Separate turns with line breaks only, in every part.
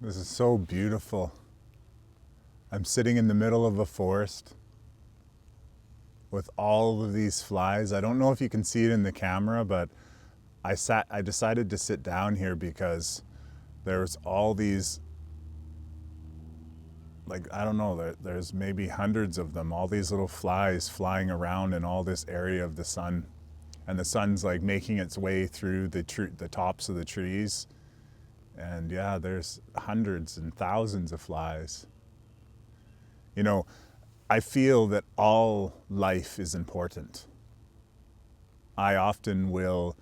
This is so beautiful. I'm sitting in the middle of a forest with all of these flies. I don't know if you can see it in the camera, but I decided to sit down here because there's all these, like, I don't know, there's maybe hundreds of them, all these little flies flying around in all this area of the sun. And the sun's like making its way through the tops of the trees. And yeah, there's hundreds and thousands of flies. You know, I feel that all life is important. I often will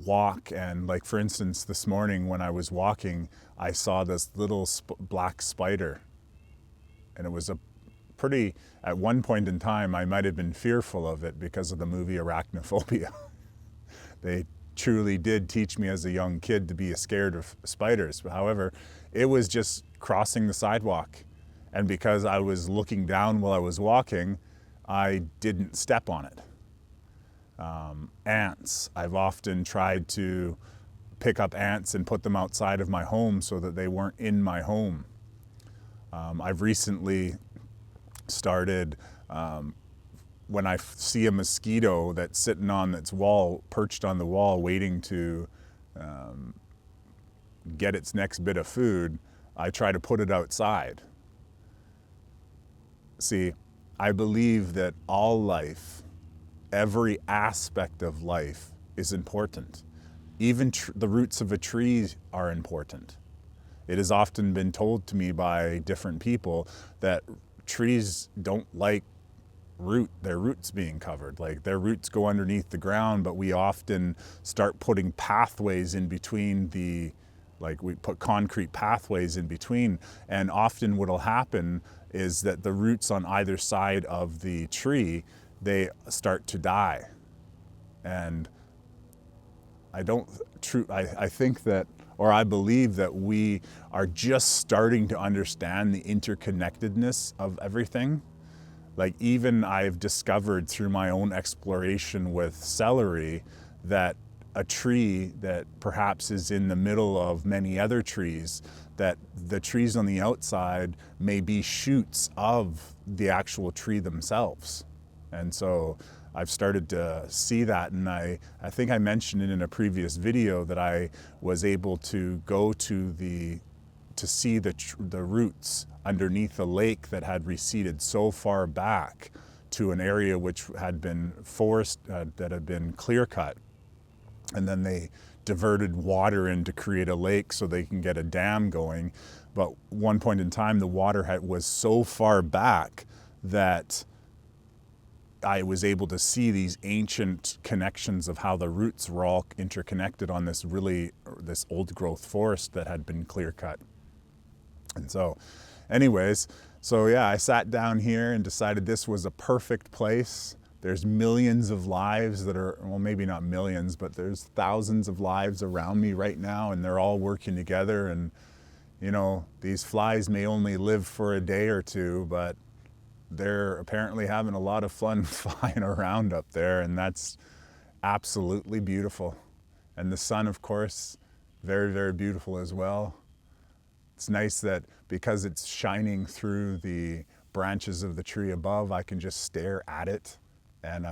walk and, like, for instance, this morning when I was walking, I saw this little black spider. And it was at one point in time, I might have been fearful of it because of the movie Arachnophobia. They truly did teach me as a young kid to be scared of spiders. However, it was just crossing the sidewalk. And because I was looking down while I was walking, I didn't step on it. Ants. I've often tried to pick up ants and put them outside of my home so that they weren't in my home. I've recently started, when I see a mosquito that's sitting on its wall, perched on the wall, waiting to get its next bit of food, I try to put it outside. See, I believe that all life, every aspect of life is important. Even the roots of a tree are important. It has often been told to me by different people that trees don't like their roots being covered. Like, their roots go underneath the ground, but we often start putting pathways in between we put concrete pathways in between. And often what'll happen is that the roots on either side of the tree, they start to die. And I think that, or I believe that we are just starting to understand the interconnectedness of everything. Like, even I've discovered through my own exploration with celery that a tree that perhaps is in the middle of many other trees, that the trees on the outside may be shoots of the actual tree themselves. And so I've started to see that, and I think I mentioned it in a previous video that I was able to go to see the roots underneath a lake that had receded so far back to an area which had been forest, that had been clear cut. And then they diverted water in to create a lake so they can get a dam going. But one point in time, the water was so far back that I was able to see these ancient connections of how the roots were all interconnected on this old growth forest that had been clear cut. And so anyways, I sat down here and decided this was a perfect place. There's millions of lives that are, well, maybe not millions, but there's thousands of lives around me right now, and they're all working together. And, you know, these flies may only live for a day or two, but they're apparently having a lot of fun flying around up there, and that's absolutely beautiful. And the sun, of course, very, very beautiful as well. It's nice that because it's shining through the branches of the tree above, I can just stare at it, and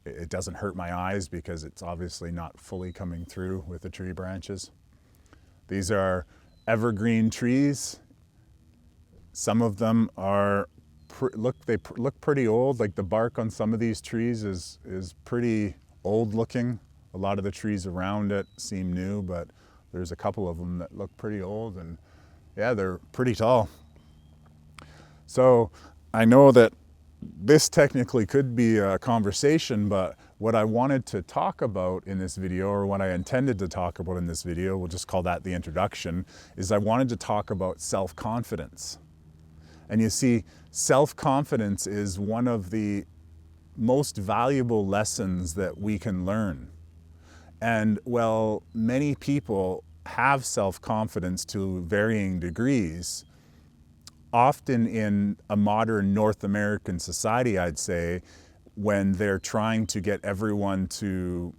it doesn't hurt my eyes because it's obviously not fully coming through with the tree branches. These are evergreen trees. Some of them look pretty old. Like, the bark on some of these trees is pretty old looking. A lot of the trees around it seem new, but there's a couple of them that look pretty old, and yeah, they're pretty tall. So I know that this technically could be a conversation, but what I wanted to talk about in this video, or what I intended to talk about in this video, we'll just call that the introduction, is I wanted to talk about self-confidence. And you see, self-confidence is one of the most valuable lessons that we can learn. And while many people have self-confidence to varying degrees, often in a modern North American society, I'd say, when they're trying to get everyone to,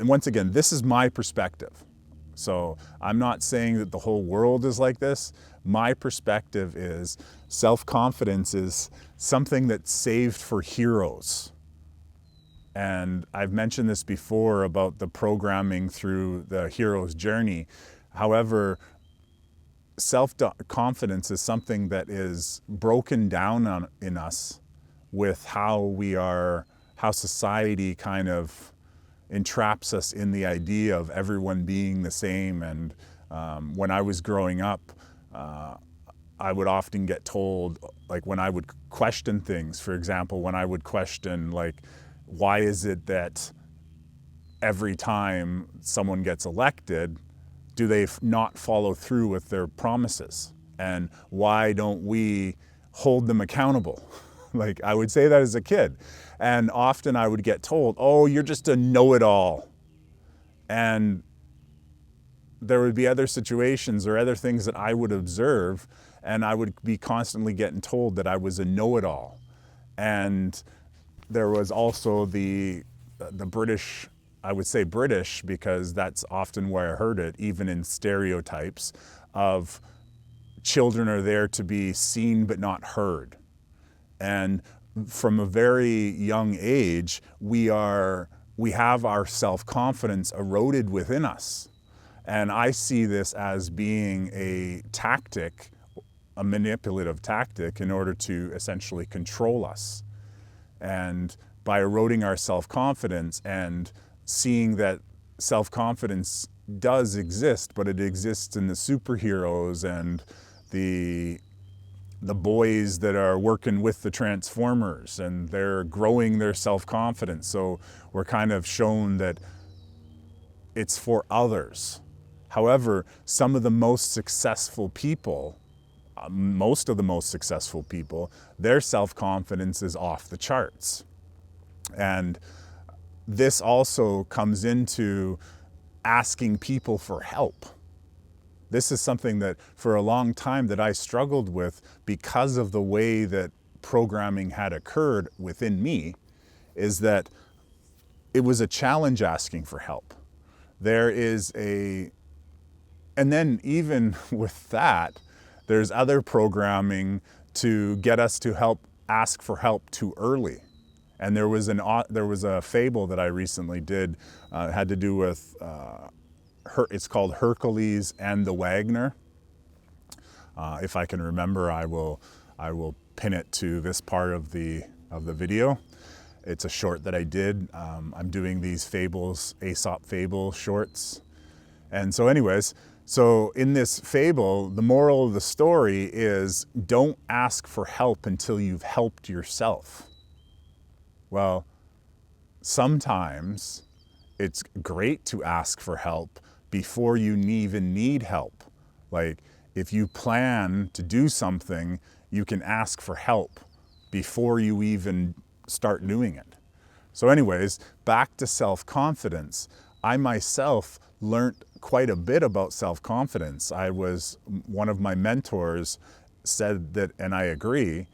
once again, this is my perspective. So I'm not saying that the whole world is like this. My perspective is self-confidence is something that's saved for heroes. And I've mentioned this before about the programming through the hero's journey. However, self-confidence is something that is broken down in us with how society kind of entraps us in the idea of everyone being the same. And when I was growing up, I would often get told, like when I would question things, for example, when I would question like, why is it that every time someone gets elected, do they not follow through with their promises? And why don't we hold them accountable? Like I would say that as a kid. And often I would get told, oh, you're just a know-it-all. And there would be other situations or other things that I would observe, and I would be constantly getting told that I was a know-it-all. And there was also the British, I would say British because that's often where I heard it, even in stereotypes of children are there to be seen but not heard. And from a very young age, we have our self-confidence eroded within us. And I see this as being a tactic, a manipulative tactic in order to essentially control us. And by eroding our self-confidence and seeing that self-confidence does exist, but it exists in the superheroes and the boys that are working with the Transformers, and they're growing their self-confidence. So we're kind of shown that it's for others. However, some of the most successful people, most of the most successful people, their self-confidence is off the charts. And this also comes into asking people for help. This is something that for a long time that I struggled with because of the way that programming had occurred within me, is that it was a challenge asking for help. And then even with that, there's other programming to get us to ask for help too early. And there was a fable that I recently did, had to do with, it's called Hercules and the Wagner. If I can remember, I will pin it to this part of the video. It's a short that I did. I'm doing these fables, Aesop fable shorts. And so anyways, so in this fable, the moral of the story is don't ask for help until you've helped yourself. Well, sometimes it's great to ask for help before you even need help. Like if you plan to do something, you can ask for help before you even start doing it. So anyways, back to self-confidence. I myself learned quite a bit about self-confidence. One of my mentors said that, and I agree,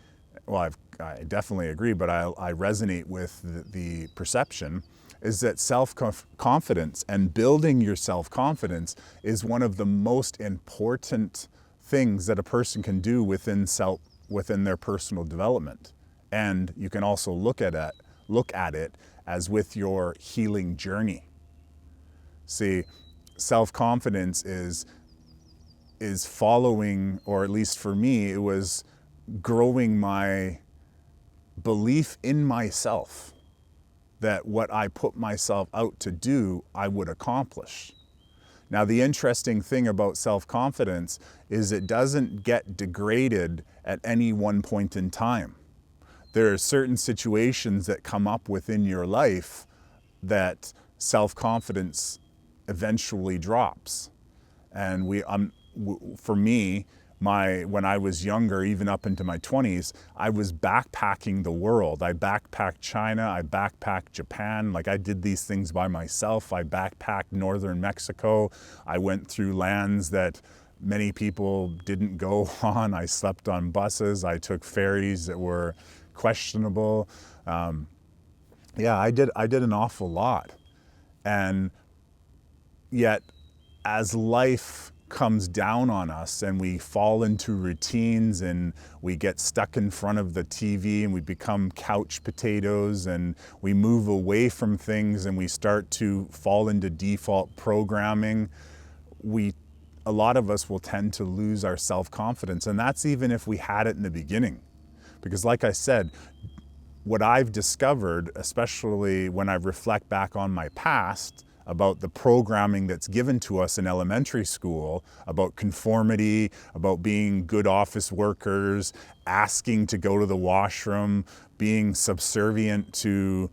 well, I definitely agree, but I resonate with the perception, is that self-confidence and building your self-confidence is one of the most important things that a person can do within their personal development. And you can also look at it as with your healing journey. See, self-confidence is following, or at least for me, it was growing my belief in myself that what I put myself out to do, I would accomplish. Now, the interesting thing about self-confidence is it doesn't get degraded at any one point in time. There are certain situations that come up within your life that self-confidence eventually drops. And for me, when I was younger, even up into my 20s, I was backpacking the world. I backpacked China, I backpacked Japan. Like I did these things by myself. I backpacked northern Mexico. I went through lands that many people didn't go on. I slept on buses. I took ferries that were questionable. Yeah, I did an awful lot. And yet as life comes down on us and we fall into routines and we get stuck in front of the TV and we become couch potatoes and we move away from things and we start to fall into default programming, a lot of us will tend to lose our self-confidence. And that's even if we had it in the beginning. Because like I said, what I've discovered, especially when I reflect back on my past, about the programming that's given to us in elementary school, about conformity, about being good office workers, asking to go to the washroom, being subservient to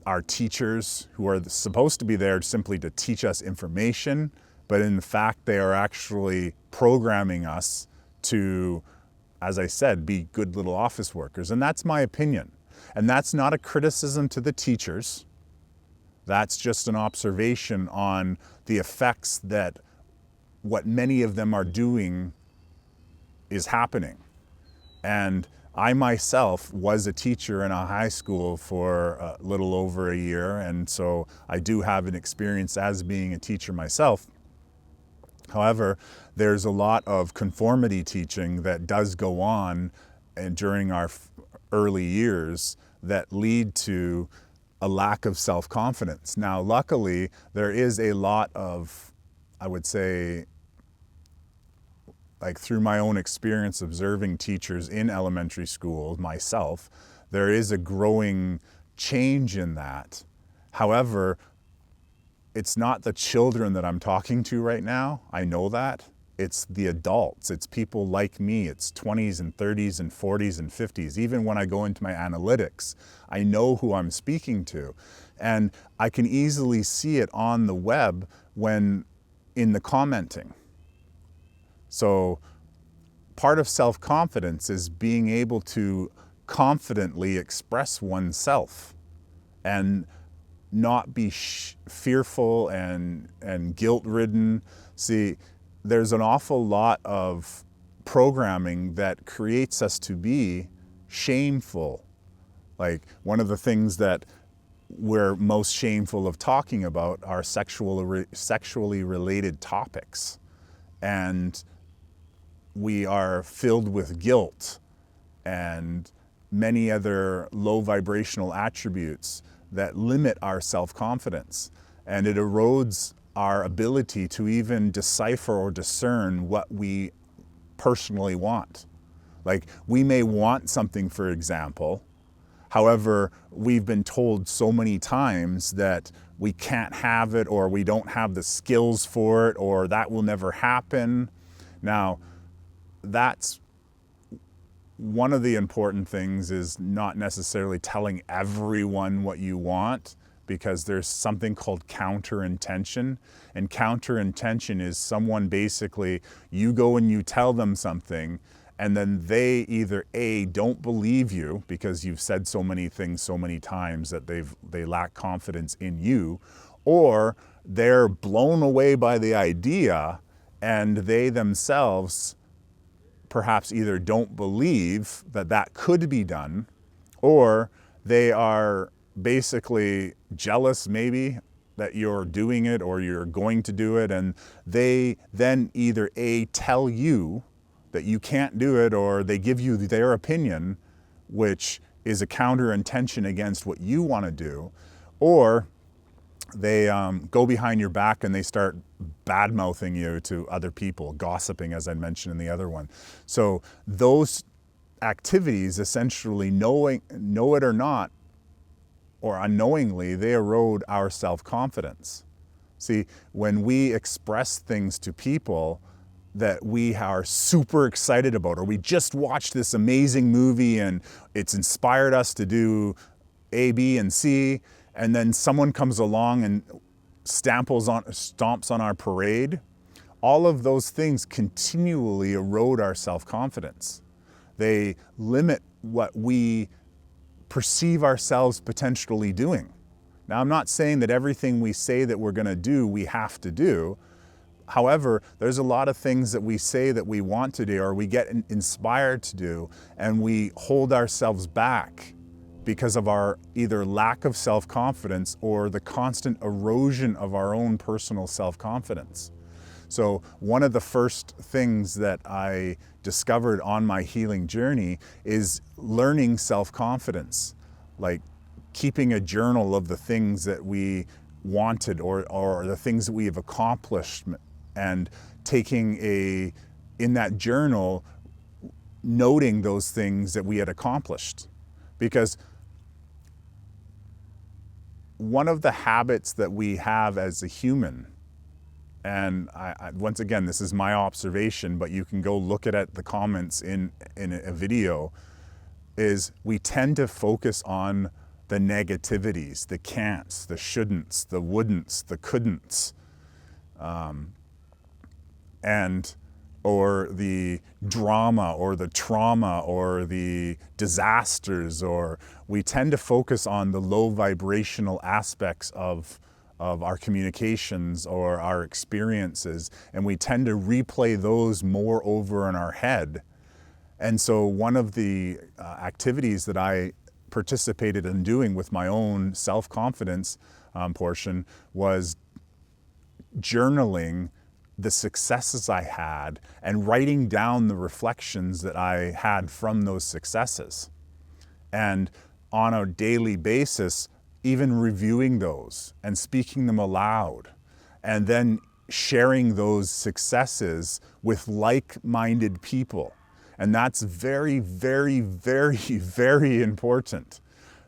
our teachers who are supposed to be there simply to teach us information, but in fact they are actually programming us to, as I said, be good little office workers. And that's my opinion. And that's not a criticism to the teachers. That's just an observation on the effects that what many of them are doing is happening. And I myself was a teacher in a high school for a little over a year, and so I do have an experience as being a teacher myself. However, there's a lot of conformity teaching that does go on and during our early years that lead to a lack of self-confidence. Now, luckily, there is a lot of, I would say, like through my own experience observing teachers in elementary school myself, there is a growing change in that. However, it's not the children that I'm talking to right now. I know that. It's the adults. It's people like me. It's 20s and 30s and 40s and 50s. Even when I go into my analytics, I know who I'm speaking to. And I can easily see it on the web when in the commenting. So part of self-confidence is being able to confidently express oneself and not be fearful and guilt-ridden. See, there's an awful lot of programming that creates us to be shameful. Like one of the things that we're most shameful of talking about are sexually related topics. And we are filled with guilt and many other low vibrational attributes that limit our self-confidence. And it erodes our ability to even decipher or discern what we personally want. Like we may want something, for example, however, we've been told so many times that we can't have it or we don't have the skills for it or that will never happen. Now, that's one of the important things is not necessarily telling everyone what you want, because there's something called counter-intention. And counter-intention is someone basically, you go and you tell them something, and then they either A, don't believe you because you've said so many things so many times that they lack confidence in you, or they're blown away by the idea and they themselves perhaps either don't believe that that could be done, or they are basically jealous maybe that you're doing it or you're going to do it, and they then either A, tell you that you can't do it, or they give you their opinion, which is a counter-intention against what you want to do, or they go behind your back and they start bad-mouthing you to other people, gossiping, as I mentioned in the other one. So those activities, essentially, know it or not, or unknowingly, they erode our self-confidence. See, when we express things to people that we are super excited about, or we just watched this amazing movie and it's inspired us to do A, B, and C, and then someone comes along and stomps on our parade, all of those things continually erode our self-confidence. They limit what we perceive ourselves potentially doing. Now, I'm not saying that everything we say that we're going to do, we have to do. However, there's a lot of things that we say that we want to do or we get inspired to do, and we hold ourselves back because of our either lack of self-confidence or the constant erosion of our own personal self-confidence. So one of the first things that I discovered on my healing journey is learning self-confidence, like keeping a journal of the things that we wanted or the things that we have accomplished, and in that journal, noting those things that we had accomplished. Because one of the habits that we have as a human, and once again, this is my observation, but you can go look at the comments in a video, is we tend to focus on the negativities, the can'ts, the shouldn'ts, the wouldn'ts, the couldn'ts, or the drama or the trauma or the disasters, or we tend to focus on the low vibrational aspects of our communications or our experiences, and we tend to replay those more over in our head. And so one of the activities that I participated in doing with my own self-confidence portion was journaling the successes I had and writing down the reflections that I had from those successes. And on a daily basis, even reviewing those and speaking them aloud, and then sharing those successes with like-minded people. And that's very, very, very, very important,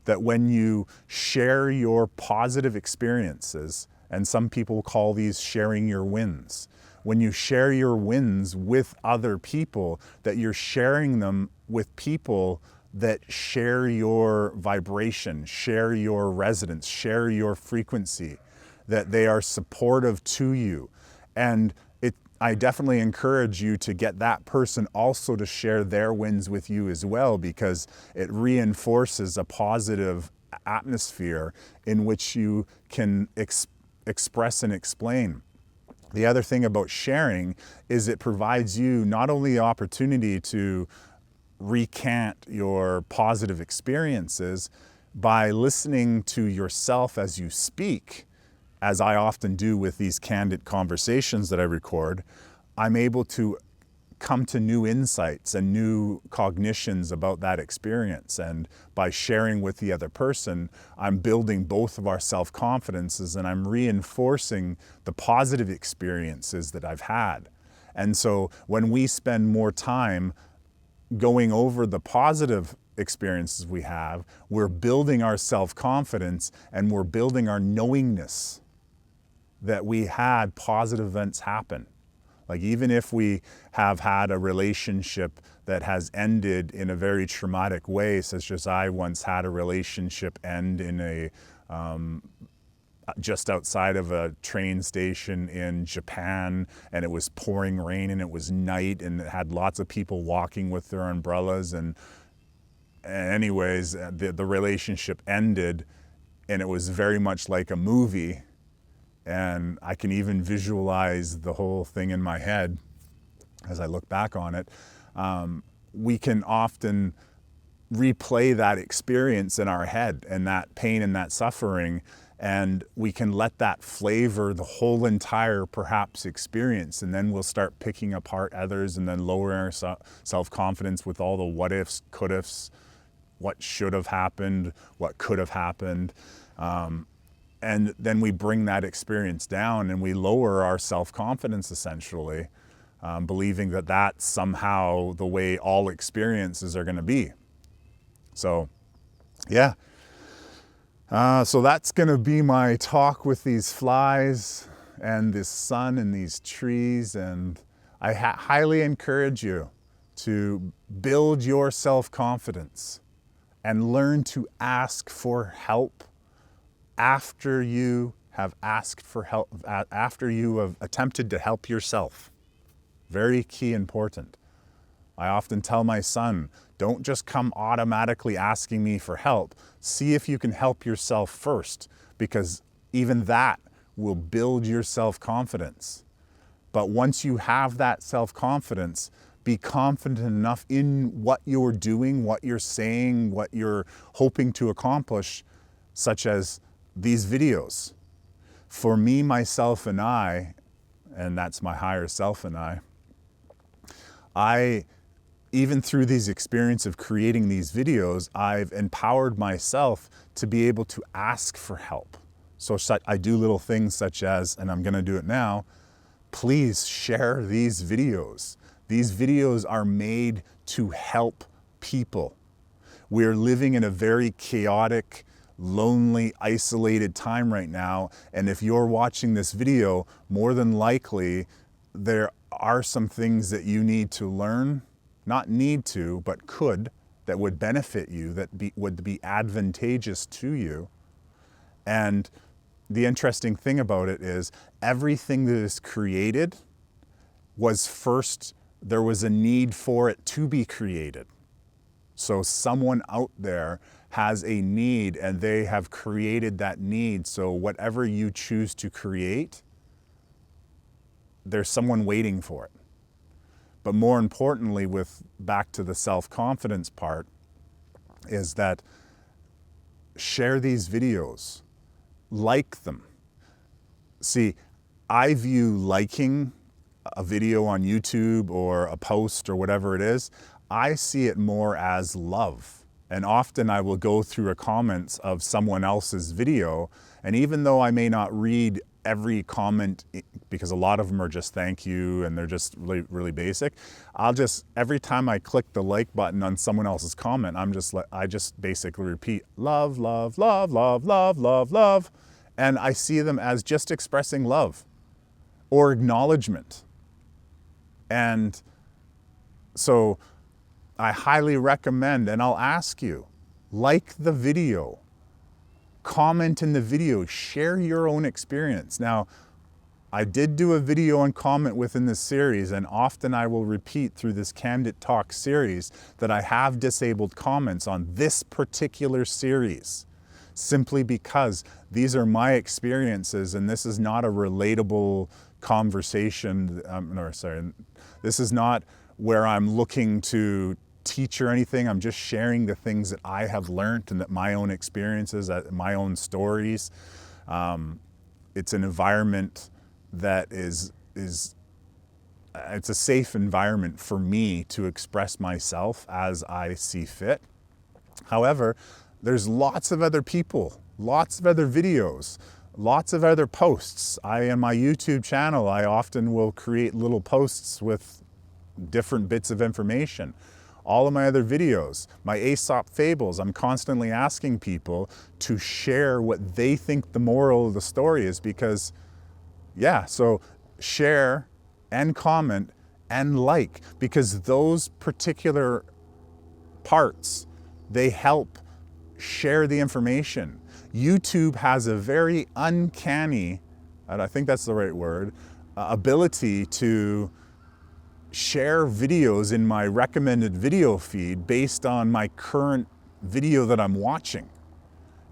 that when you share your positive experiences, and some people call these sharing your wins, when you share your wins with other people, that you're sharing them with people that share your vibration, share your resonance, share your frequency, that they are supportive to you. And I definitely encourage you to get that person also to share their wins with you as well, because it reinforces a positive atmosphere in which you can express and explain. The other thing about sharing is it provides you not only the opportunity to recant your positive experiences by listening to yourself as you speak, as I often do with these candid conversations that I record. I'm able to come to new insights and new cognitions about that experience. And by sharing with the other person, I'm building both of our self-confidences, and I'm reinforcing the positive experiences that I've had. And so when we spend more time going over the positive experiences we have, we're building our self-confidence and we're building our knowingness that we had positive events happen. Like, even if we have had a relationship that has ended in a very traumatic way, such as I once had a relationship end in a just outside of a train station in Japan, and it was pouring rain and it was night and it had lots of people walking with their umbrellas, and anyways, the relationship ended, and it was very much like a movie. And I can even visualize the whole thing in my head as I look back on it. We can often replay that experience in our head and that pain and that suffering, and we can let that flavor the whole entire perhaps experience, and then we'll start picking apart others and then lowering our self-confidence with all the what ifs, could ifs, what should have happened, what could have happened. And then we bring that experience down and we lower our self-confidence, essentially, believing that that's somehow the way all experiences are going to be. So, yeah. So that's going to be my talk with these flies and this sun and these trees. And I highly encourage you to build your self-confidence and learn to ask for help after you have asked for help, after you have attempted to help yourself. Very key, important. I often tell my son, don't just come automatically asking me for help. See if you can help yourself first, because even that will build your self-confidence. But once you have that self-confidence, be confident enough in what you're doing, what you're saying, what you're hoping to accomplish, such as these videos. For me, myself, and I, and that's my higher self and I, even through these experiences of creating these videos, I've empowered myself to be able to ask for help. So I do little things such as, and I'm gonna do it now, please share these videos. These videos are made to help people. We're living in a very chaotic, lonely, isolated time right now. And if you're watching this video, more than likely, there are some things that you need to learn, not need to, but could, that would benefit you, that would be advantageous to you. And the interesting thing about it is everything that is created was first, there was a need for it to be created. So someone out there has a need and they have created that need. So whatever you choose to create, there's someone waiting for it. But more importantly, with back to the self-confidence part, is that share these videos, like them. See, I view liking a video on YouTube or a post or whatever it is, I see it more as love. And often I will go through a comments of someone else's video, and even though I may not read every comment, because a lot of them are just thank you and they're just really, really basic, I'll just, every time I click the like button on someone else's comment, I just basically repeat love, love, love, love, love, love, love. And I see them as just expressing love or acknowledgement. And so I highly recommend, and I'll ask you, like the video, comment in the video, share your own experience. Now, I did do a video and comment within this series, and often I will repeat through this Candid Talks series that I have disabled comments on this particular series, simply because these are my experiences and this is not a relatable conversation. This is not where I'm looking to teach or anything. I'm just sharing the things that I have learned and that my own experiences, my own stories. It's an environment that it's a safe environment for me to express myself as I see fit. However, there's lots of other people, lots of other videos, lots of other posts. On my YouTube channel, I often will create little posts with different bits of information. All of my other videos, my Aesop fables, I'm constantly asking people to share what they think the moral of the story is, because yeah, so share and comment and like, because those particular parts, they help share the information. YouTube has a very uncanny, and I think that's the right word, ability to share videos in my recommended video feed based on my current video that I'm watching.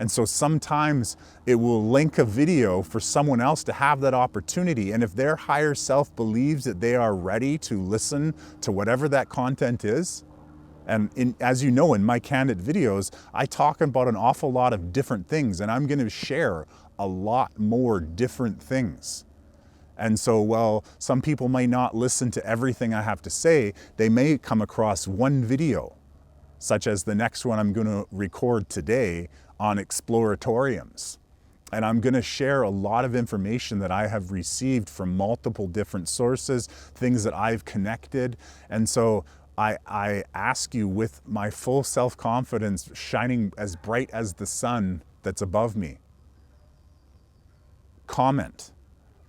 And so sometimes it will link a video for someone else to have that opportunity. And if their higher self believes that they are ready to listen to whatever that content is, and as you know, in my Candid videos, I talk about an awful lot of different things, and I'm going to share a lot more different things. And so while some people may not listen to everything I have to say, they may come across one video, such as the next one I'm going to record today on exploratoriums. And I'm going to share a lot of information that I have received from multiple different sources, things that I've connected. And so I ask you, with my full self-confidence shining as bright as the sun that's above me, comment.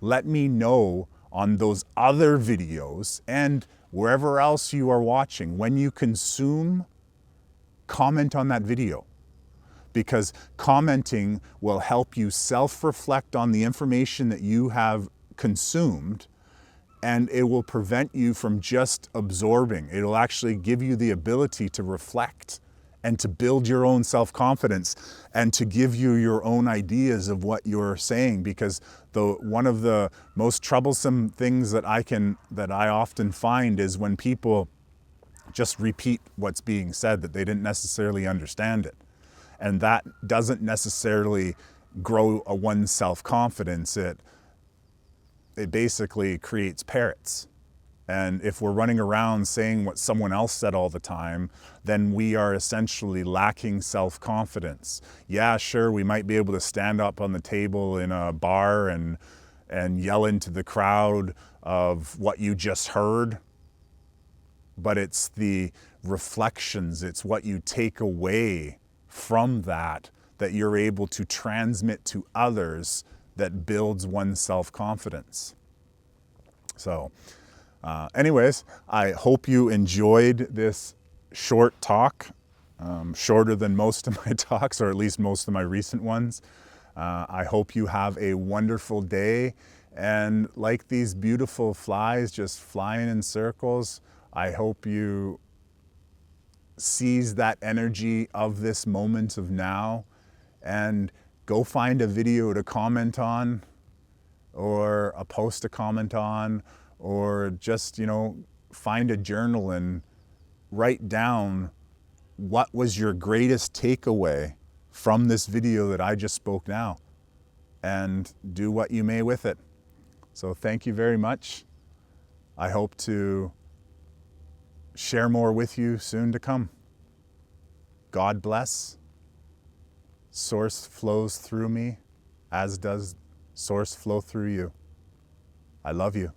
Let me know on those other videos and wherever else you are watching. When you consume, comment on that video, because commenting will help you self-reflect on the information that you have consumed, and it will prevent you from just absorbing. It'll actually give you the ability to reflect and to build your own self-confidence and to give you your own ideas of what you're saying. Because one of the most troublesome things that I often find is when people just repeat what's being said, that they didn't necessarily understand it. And that doesn't necessarily grow one's self-confidence. It basically creates parrots. And if we're running around saying what someone else said all the time, then we are essentially lacking self-confidence. Yeah, sure, we might be able to stand up on the table in a bar and yell into the crowd of what you just heard, but it's the reflections, it's what you take away from that you're able to transmit to others that builds one's self-confidence. So anyways, I hope you enjoyed this short talk, shorter than most of my talks, or at least most of my recent ones. I hope you have a wonderful day, and like these beautiful flies just flying in circles, I hope you seize that energy of this moment of now and go find a video to comment on, or a post to comment on, or just, find a journal and write down what was your greatest takeaway from this video that I just spoke now, and do what you may with it. So thank you very much. I hope to share more with you soon to come. God bless. Source flows through me, as does Source flow through you. I love you.